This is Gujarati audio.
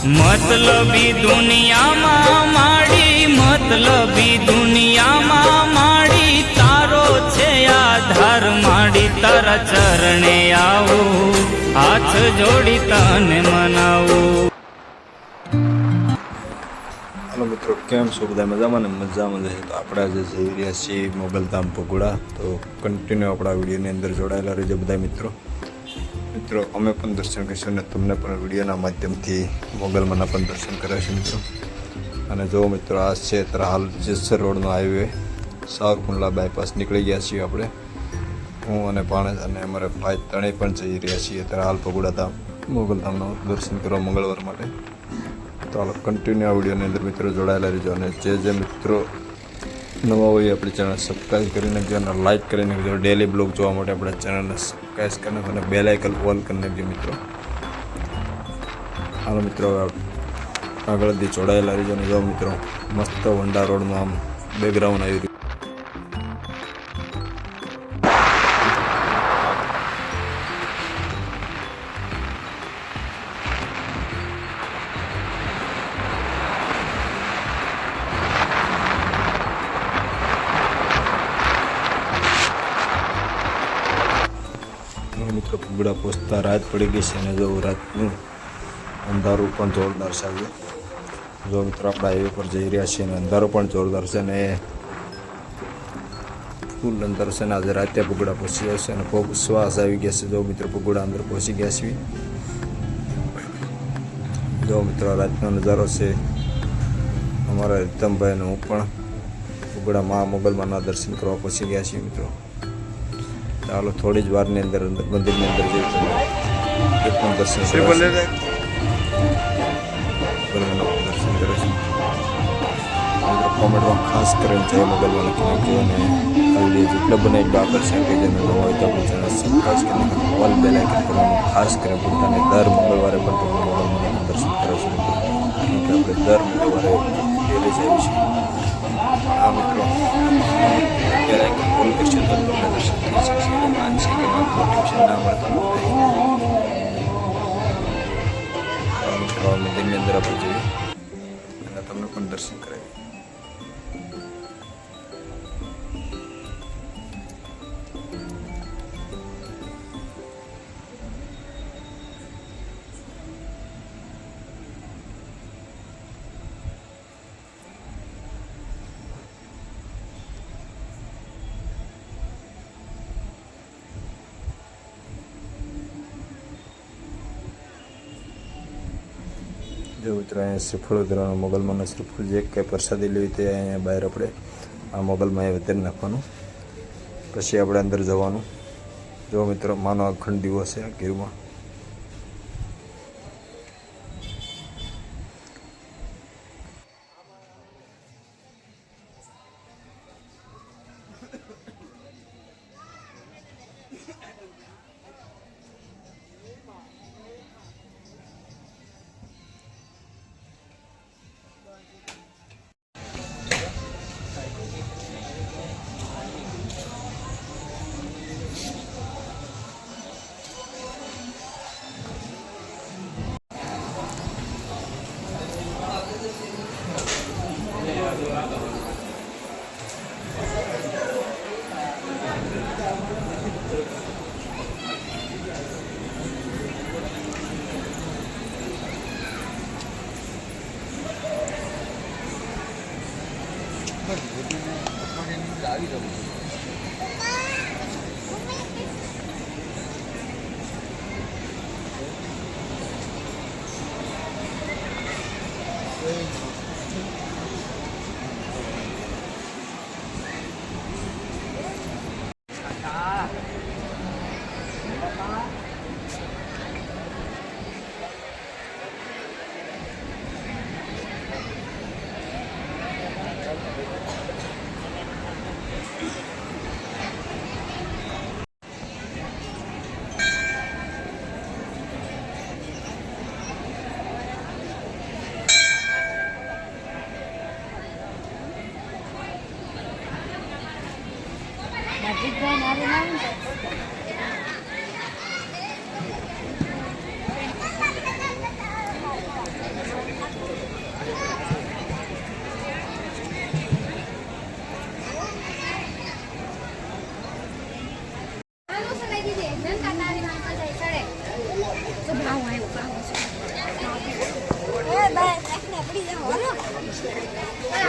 मतलबी दुनिया माड़ी, मतलबी दुनिया माड़ी, तारो छे आधार माड़ी, तारा चरणे आवो, हाथ जोड़ी तने मनावो। हेलो मित्रों, केम छो बधा मजामां ने? मजामां જ તો આપણે આજે જઈ રહ્યા છીએ મોગલધામ પગોડા। તો કન્ટિન્યુ આપણા વિડીયોની અંદર જોડાયેલા રહેજો બધા મિત્રો। અમે પણ દર્શન કરીશું અને તમને પણ વિડીયોના માધ્યમથી મોગલમાંના પણ દર્શન કરાવીશું મિત્રો। અને જો મિત્રો, આ છે અત્યારે હાલ જેસર રોડનો હાઈવે સાવરકુંડલા બાયપાસ નીકળી ગયા છીએ આપણે। હું અને ભાણેજ અને અમારા ભાઈ ત્રણેય પણ જઈ રહ્યા છીએ અત્યારે હાલ પગોડા ધામ મોગલધામનું દર્શન કરવા મંગળવાર માટે। તો હાલો કન્ટિન્યુ આ વિડીયોની અંદર મિત્રો જોડાયેલા રહેજો। અને જે મિત્રો નવા હોય આપણી ચેનલ સબસ્ક્રાઈબ કરી નાખજો અને લાઇક કરી નાખજો। ડેલી બ્લોગ જોવા માટે આપણે ચેનલને સબસ્ક્રાઈબ કરી નાખો અને બેલ આઇકન ઓલ કરી નાખજો મિત્રો। હાલો મિત્રો, આગળથી જોડાયેલા રહેજો। અને જો મિત્રો, મસ્ત વંડા રોડનું આમ બેકગ્રાઉન્ડ આવી રહ્યું। મિત્રો પગોડા પહોંચતા રાત પડી ગઈ છે અને જો રાતનું અંધારું પણ જોરદાર છે। જો મિત્રો, આપણા હાઈવે પર જઈ રહ્યા છીએ અને અંધારું પણ જોરદાર છે અને ફૂલ અંધારું છે અને આજે રાતે પગોડા પહોંચી જાય છે અને શ્વાસ આવી ગયા છે। જો મિત્રો, પગોડા અંદર પહોંચી ગયા છીએ। જો મિત્રો, રાતનો નજારો છે। અમારા રીતમભાઈ અને હું પણ પગોડા મા મોગલમાંના દર્શન કરવા પહોંચી ગયા છીએ મિત્રો। ચાલો થોડી જ વારની અંદર મંદિરની અંદર જઈ એકદમ દર્શન દર્શન કરે છે। કોમેન્ટમાં ખાસ કરીને જય મોગલમાં લખી નાખજો અને આ વિડીયો જેટલા બને એટલું આકર્ષણ કે જેને નવા હોય તો આપણી ચેનલ સબસ્ક્રાઈબ કરી નાખો, ઓલ બેલ આઇકન કરવાનું ખાસ કરીને ભૂલતા નહીં। દર મંગળવારે પણ તમને મોગલમાં દર્શન કરાવશું મિત્રો, કે આપણે દર મંગળવારે ડેલી જઈએ છીએ। આ મિત્રો બેલ આઇકન ઓલ કરશે તો તમને દર્શન થઈ શકશે। માનશે કે નોટિફિકેશન ના મળતા મિત્રો મંદિરની અંદર આપણે જઈએ અને તમને પણ દર્શન કરાવીએ। જો મિત્રો, અહીંયા શ્રીફળ ધરવાનું મોગલમાંના શ્રીફળ જે કંઈ પ્રસાદી લેવી તે અહીંયા બહાર આપણે આ મોગલમાં એ વધારી નાખવાનું, પછી આપણે અંદર જવાનું। જો મિત્રો, માનો અખંડ દીવો છે આ ગીરમાં। ભાવ આવ્યો ભાવ છે. એ બાય રાખને પડી જાવ હાલો.